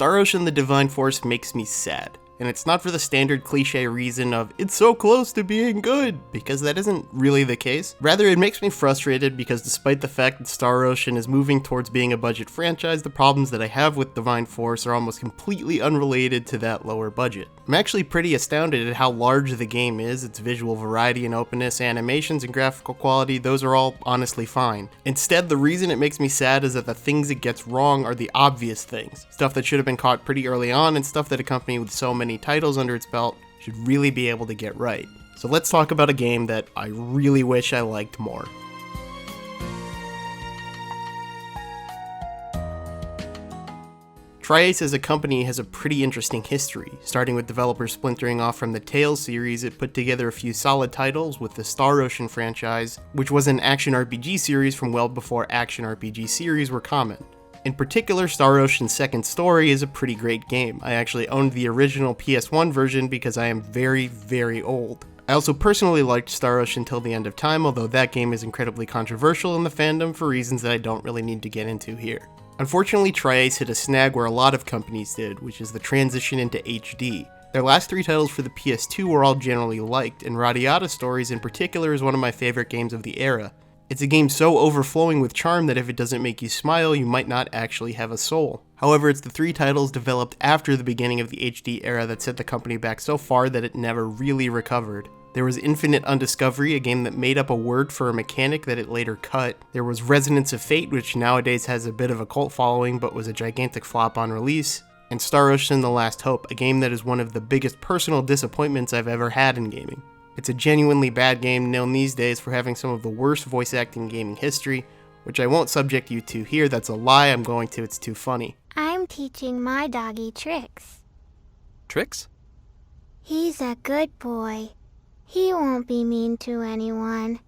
Star Ocean: The Divine Force makes me sad. And it's not for the standard cliche reason of, it's so close to being good, because that isn't really the case. Rather, it makes me frustrated because despite the fact that Star Ocean is moving towards being a budget franchise, the problems that I have with Divine Force are almost completely unrelated to that lower budget. I'm actually pretty astounded at how large the game is. Its visual variety and openness, animations, and graphical quality, those are all honestly fine. Instead, the reason it makes me sad is that the things it gets wrong are the obvious things. Stuff that should have been caught pretty early on, and stuff that a company with so many titles under its belt should really be able to get right. So let's talk about a game that I really wish I liked more. Tri-Ace as a company has a pretty interesting history. Starting with developers splintering off from the Tales series, it put together a few solid titles with the Star Ocean franchise, which was an action RPG series from well before action RPG series were common. In particular, Star Ocean's Second Story is a pretty great game. I actually owned the original PS1 version because I am very, very old. I also personally liked Star Ocean Till the End of Time, although that game is incredibly controversial in the fandom for reasons that I don't really need to get into here. Unfortunately, Tri-Ace hit a snag where a lot of companies did, which is the transition into HD. Their last 3 titles for the PS2 were all generally liked, and Radiata Stories in particular is one of my favorite games of the era. It's a game so overflowing with charm that if it doesn't make you smile, you might not actually have a soul. However, it's the 3 titles developed after the beginning of the HD era that set the company back so far that it never really recovered. There was Infinite Undiscovery, a game that made up a word for a mechanic that it later cut. There was Resonance of Fate, which nowadays has a bit of a cult following but was a gigantic flop on release. And Star Ocean: The Last Hope, a game that is one of the biggest personal disappointments I've ever had in gaming. It's a genuinely bad game known these days for having some of the worst voice acting in gaming history, which I won't subject you to here. That's a lie. I'm going to. It's too funny. I'm teaching my doggy tricks. Tricks? He's a good boy. He won't be mean to anyone.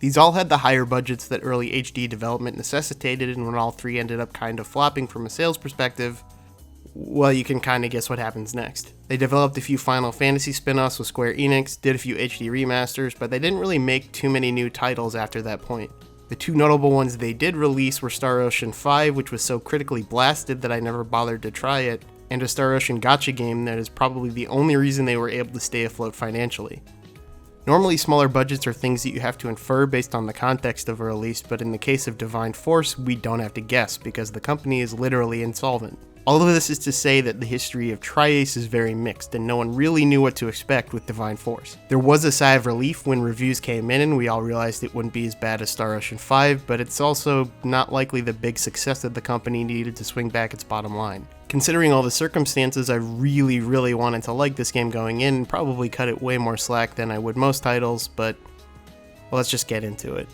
These all had the higher budgets that early HD development necessitated, and when all 3 ended up kind of flopping from a sales perspective, well, you can kind of guess what happens next. They developed a few Final Fantasy spin-offs with Square Enix, did a few HD remasters, but they didn't really make too many new titles after that point. The 2 notable ones they did release were Star Ocean 5, which was so critically blasted that I never bothered to try it, and a Star Ocean gacha game that is probably the only reason they were able to stay afloat financially. Normally, smaller budgets are things that you have to infer based on the context of a release, but in the case of Divine Force, we don't have to guess because the company is literally insolvent. All of this is to say that the history of Tri-Ace is very mixed, and no one really knew what to expect with Divine Force. There was a sigh of relief when reviews came in and we all realized it wouldn't be as bad as Star Ocean 5, but it's also not likely the big success that the company needed to swing back its bottom line. Considering all the circumstances, I really wanted to like this game going in and probably cut it way more slack than I would most titles, but well, let's just get into it.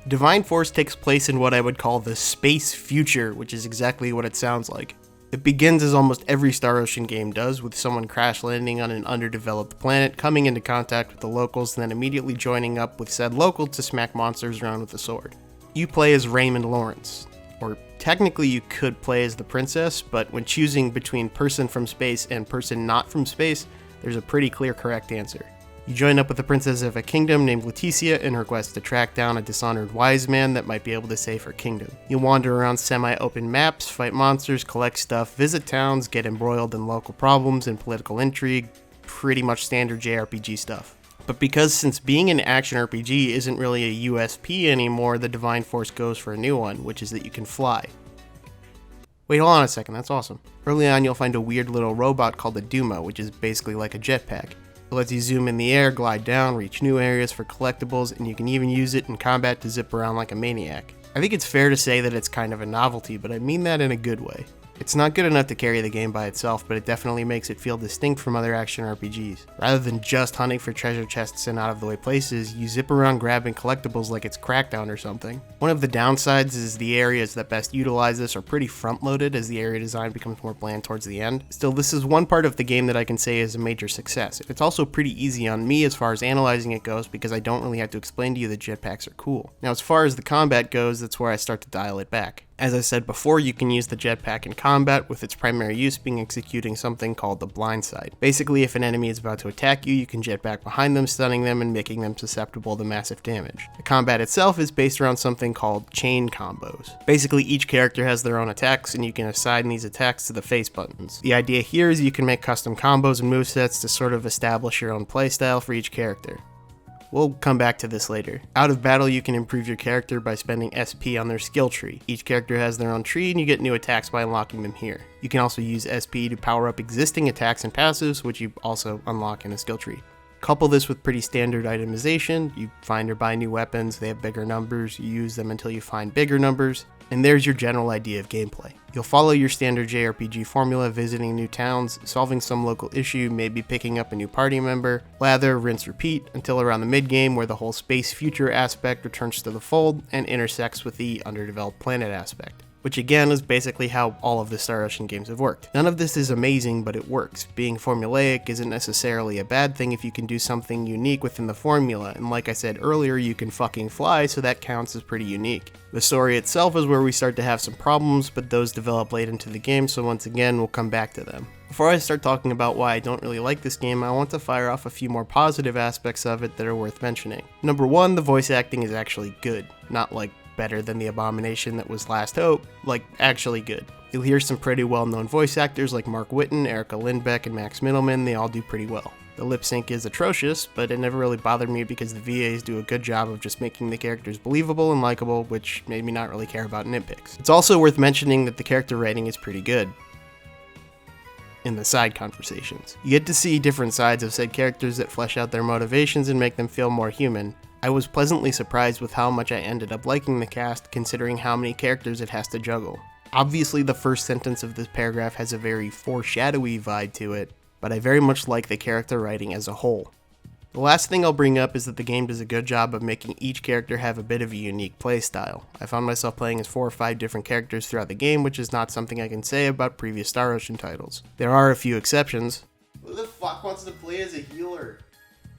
Divine Force takes place in what I would call the space future, which is exactly what it sounds like. It begins as almost every Star Ocean game does, with someone crash landing on an underdeveloped planet, coming into contact with the locals, and then immediately joining up with said local to smack monsters around with a sword. You play as Raymond Lawrence, or technically you could play as the princess, but when choosing between person from space and person not from space, there's a pretty clear correct answer. You join up with the princess of a kingdom named Leticia in her quest to track down a dishonored wise man that might be able to save her kingdom. You wander around semi-open maps, fight monsters, collect stuff, visit towns, get embroiled in local problems and political intrigue, pretty much standard JRPG stuff. But because since being an action RPG isn't really a USP anymore, the Divine Force goes for a new one, which is that you can fly. Wait, hold on a second, that's awesome. Early on you'll find a weird little robot called a Duma, which is basically like a jetpack. It lets you zoom in the air, glide down, reach new areas for collectibles, and you can even use it in combat to zip around like a maniac. I think it's fair to say that it's kind of a novelty, but I mean that in a good way. It's not good enough to carry the game by itself, but it definitely makes it feel distinct from other action RPGs. Rather than just hunting for treasure chests in out-of-the-way places, you zip around grabbing collectibles like it's Crackdown or something. One of the downsides is the areas that best utilize this are pretty front-loaded as the area design becomes more bland towards the end. Still, this is one part of the game that I can say is a major success. It's also pretty easy on me as far as analyzing it goes because I don't really have to explain to you that jetpacks are cool. Now, as far as the combat goes, that's where I start to dial it back. As I said before, you can use the jetpack in combat, with its primary use being executing something called the blind side. Basically, if an enemy is about to attack you, you can jetpack behind them, stunning them and making them susceptible to massive damage. The combat itself is based around something called chain combos. Basically, each character has their own attacks, and you can assign these attacks to the face buttons. The idea here is you can make custom combos and movesets to sort of establish your own playstyle for each character. We'll come back to this later. Out of battle, you can improve your character by spending SP on their skill tree. Each character has their own tree and you get new attacks by unlocking them here. You can also use SP to power up existing attacks and passives, which you also unlock in a skill tree. Couple this with pretty standard itemization. You find or buy new weapons, they have bigger numbers, you use them until you find bigger numbers, and there's your general idea of gameplay. You'll follow your standard JRPG formula, visiting new towns, solving some local issue, maybe picking up a new party member, lather, rinse, repeat, until around the mid-game where the whole space future aspect returns to the fold and intersects with the underdeveloped planet aspect. Which again is basically how all of the Star Ocean games have worked. None of this is amazing, but it works. Being formulaic isn't necessarily a bad thing if you can do something unique within the formula, and like I said earlier, you can fucking fly, so that counts as pretty unique. The story itself is where we start to have some problems, but those develop late into the game, so once again, we'll come back to them. Before I start talking about why I don't really like this game, I want to fire off a few more positive aspects of it that are worth mentioning. Number one, the voice acting is actually good. Not like better than the abomination that was Last Hope, like actually good. You'll hear some pretty well-known voice actors like Mark Whitten, Erica Lindbeck, and Max Mittelman. They all do pretty well. The lip sync is atrocious, but it never really bothered me because the VAs do a good job of just making the characters believable and likable, which made me not really care about nitpicks. It's also worth mentioning that the character writing is pretty good in the side conversations. You get to see different sides of said characters that flesh out their motivations and make them feel more human. I was pleasantly surprised with how much I ended up liking the cast, considering how many characters it has to juggle. Obviously, the first sentence of this paragraph has a very foreshadowy vibe to it, but I very much like the character writing as a whole. The last thing I'll bring up is that the game does a good job of making each character have a bit of a unique playstyle. I found myself playing as 4 or 5 different characters throughout the game, which is not something I can say about previous Star Ocean titles. There are a few exceptions. Who the fuck wants to play as a healer?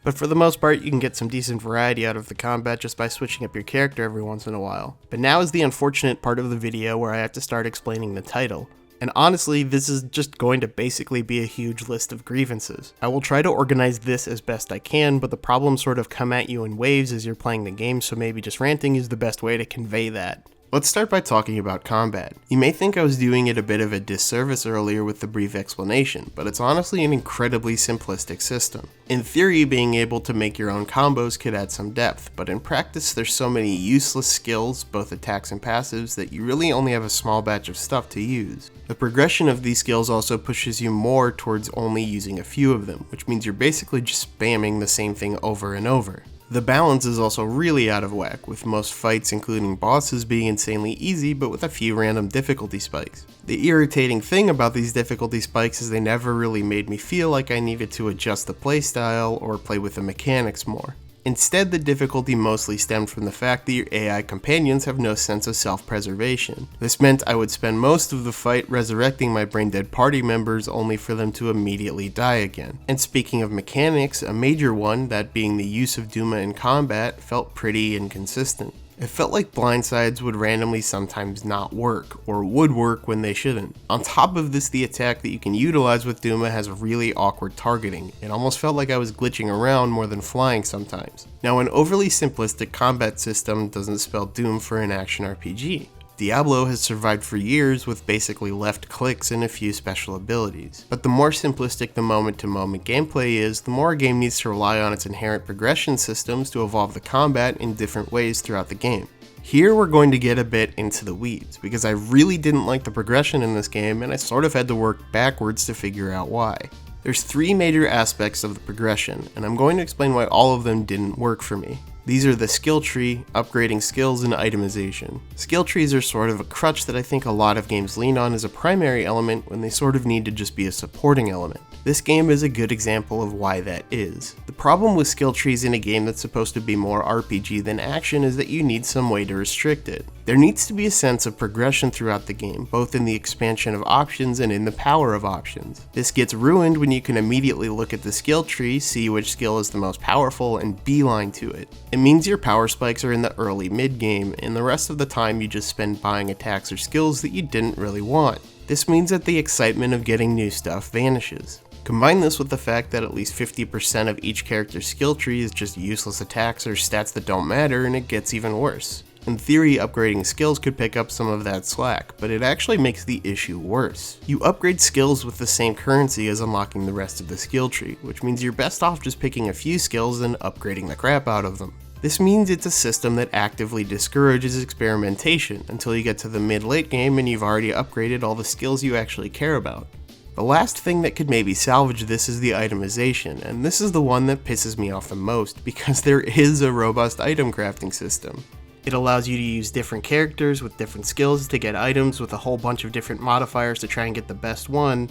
But for the most part, you can get some decent variety out of the combat just by switching up your character every once in a while. But now is the unfortunate part of the video where I have to start explaining the title. And honestly, this is just going to basically be a huge list of grievances. I will try to organize this as best I can, but the problems sort of come at you in waves as you're playing the game, so maybe just ranting is the best way to convey that. Let's start by talking about combat. You may think I was doing it a bit of a disservice earlier with the brief explanation, but it's honestly an incredibly simplistic system. In theory, being able to make your own combos could add some depth, but in practice there's so many useless skills, both attacks and passives, that you really only have a small batch of stuff to use. The progression of these skills also pushes you more towards only using a few of them, which means you're basically just spamming the same thing over and over. The balance is also really out of whack, with most fights including bosses being insanely easy but with a few random difficulty spikes. The irritating thing about these difficulty spikes is they never really made me feel like I needed to adjust the playstyle or play with the mechanics more. Instead, the difficulty mostly stemmed from the fact that your AI companions have no sense of self-preservation. This meant I would spend most of the fight resurrecting my brain-dead party members only for them to immediately die again. And speaking of mechanics, a major one, that being the use of Duma in combat, felt pretty inconsistent. It felt like blindsides would randomly sometimes not work, or would work when they shouldn't. On top of this, the attack that you can utilize with Duma has really awkward targeting. It almost felt like I was glitching around more than flying sometimes. Now, an overly simplistic combat system doesn't spell doom for an action RPG. Diablo has survived for years with basically left clicks and a few special abilities. But the more simplistic the moment-to-moment gameplay is, the more a game needs to rely on its inherent progression systems to evolve the combat in different ways throughout the game. Here we're going to get a bit into the weeds, because I really didn't like the progression in this game and I sort of had to work backwards to figure out why. There's 3 major aspects of the progression, and I'm going to explain why all of them didn't work for me. These are the skill tree, upgrading skills, and itemization. Skill trees are sort of a crutch that I think a lot of games lean on as a primary element when they sort of need to just be a supporting element. This game is a good example of why that is. The problem with skill trees in a game that's supposed to be more RPG than action is that you need some way to restrict it. There needs to be a sense of progression throughout the game, both in the expansion of options and in the power of options. This gets ruined when you can immediately look at the skill tree, see which skill is the most powerful, and beeline to it. It means your power spikes are in the early mid-game, and the rest of the time you just spend buying attacks or skills that you didn't really want. This means that the excitement of getting new stuff vanishes. Combine this with the fact that at least 50% of each character's skill tree is just useless attacks or stats that don't matter, and it gets even worse. In theory, upgrading skills could pick up some of that slack, but it actually makes the issue worse. You upgrade skills with the same currency as unlocking the rest of the skill tree, which means you're best off just picking a few skills and upgrading the crap out of them. This means it's a system that actively discourages experimentation until you get to the mid-late game and you've already upgraded all the skills you actually care about. The last thing that could maybe salvage this is the itemization, and this is the one that pisses me off the most because there is a robust item crafting system. It allows you to use different characters with different skills to get items with a whole bunch of different modifiers to try and get the best one,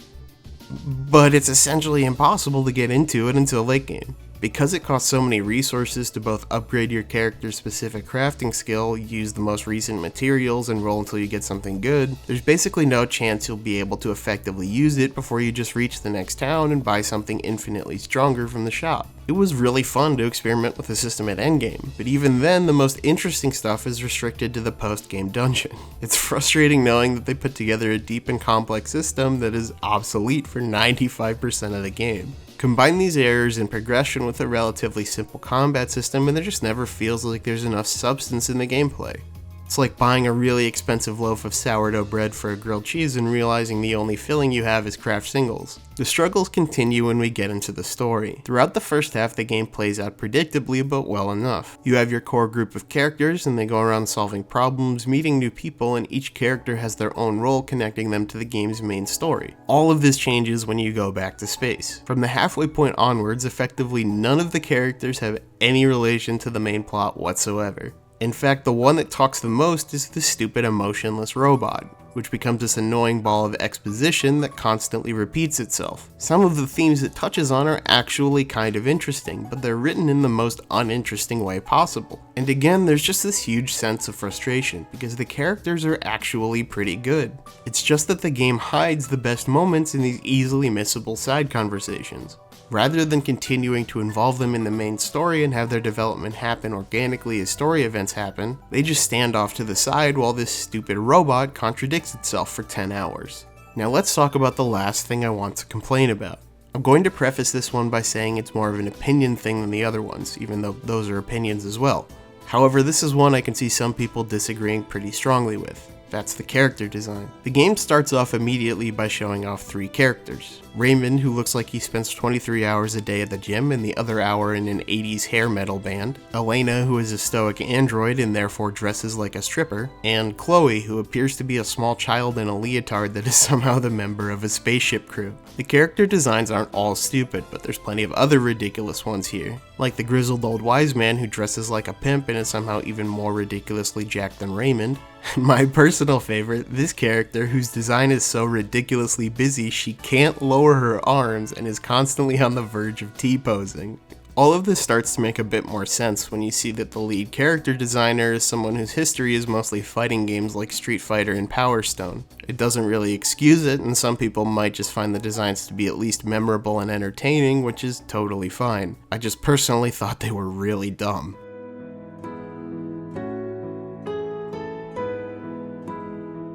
but it's essentially impossible to get into it until late game. Because it costs so many resources to both upgrade your character's specific crafting skill, use the most recent materials, and roll until you get something good, there's basically no chance you'll be able to effectively use it before you just reach the next town and buy something infinitely stronger from the shop. It was really fun to experiment with the system at endgame, but even then the most interesting stuff is restricted to the post-game dungeon. It's frustrating knowing that they put together a deep and complex system that is obsolete for 95% of the game. Combine these errors in progression with a relatively simple combat system and there just never feels like there's enough substance in the gameplay. It's like buying a really expensive loaf of sourdough bread for a grilled cheese and realizing the only filling you have is Kraft singles. The struggles continue when we get into the story. Throughout the first half, the game plays out predictably but well enough. You have your core group of characters and they go around solving problems, meeting new people, and each character has their own role connecting them to the game's main story. All of this changes when you go back to space. From the halfway point onwards, effectively none of the characters have any relation to the main plot whatsoever. In fact, the one that talks the most is the stupid emotionless robot, which becomes this annoying ball of exposition that constantly repeats itself. Some of the themes it touches on are actually kind of interesting, but they're written in the most uninteresting way possible. And again, there's just this huge sense of frustration, because the characters are actually pretty good. It's just that the game hides the best moments in these easily missable side conversations. Rather than continuing to involve them in the main story and have their development happen organically as story events happen, they just stand off to the side while this stupid robot contradicts itself for 10 hours. Now let's talk about the last thing I want to complain about. I'm going to preface this one by saying it's more of an opinion thing than the other ones, even though those are opinions as well. However, this is one I can see some people disagreeing pretty strongly with. That's the character design. The game starts off immediately by showing off 3 characters. Raymond, who looks like he spends 23 hours a day at the gym and the other hour in an 80s hair metal band. Elena, who is a stoic android and therefore dresses like a stripper. And Chloe, who appears to be a small child in a leotard that is somehow the member of a spaceship crew. The character designs aren't all stupid, but there's plenty of other ridiculous ones here. Like the grizzled old wise man who dresses like a pimp and is somehow even more ridiculously jacked than Raymond. My personal favorite, this character whose design is so ridiculously busy she can't lower her arms and is constantly on the verge of T-posing. All of this starts to make a bit more sense when you see that the lead character designer is someone whose history is mostly fighting games like Street Fighter and Power Stone. It doesn't really excuse it, and some people might just find the designs to be at least memorable and entertaining, which is totally fine. I just personally thought they were really dumb.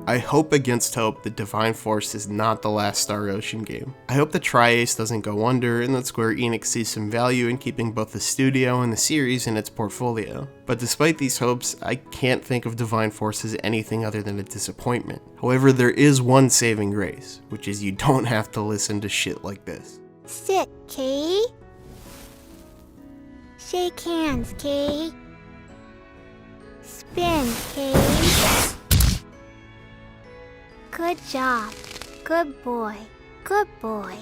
I hope against hope that Divine Force is not the last Star Ocean game. I hope that Tri-Ace doesn't go under and that Square Enix sees some value in keeping both the studio and the series in its portfolio. But despite these hopes, I can't think of Divine Force as anything other than a disappointment. However, there is one saving grace, which is you don't have to listen to shit like this. Sit, Kay. Shake hands, Kay. Spin, Kay. Good job. Good boy. Good boy.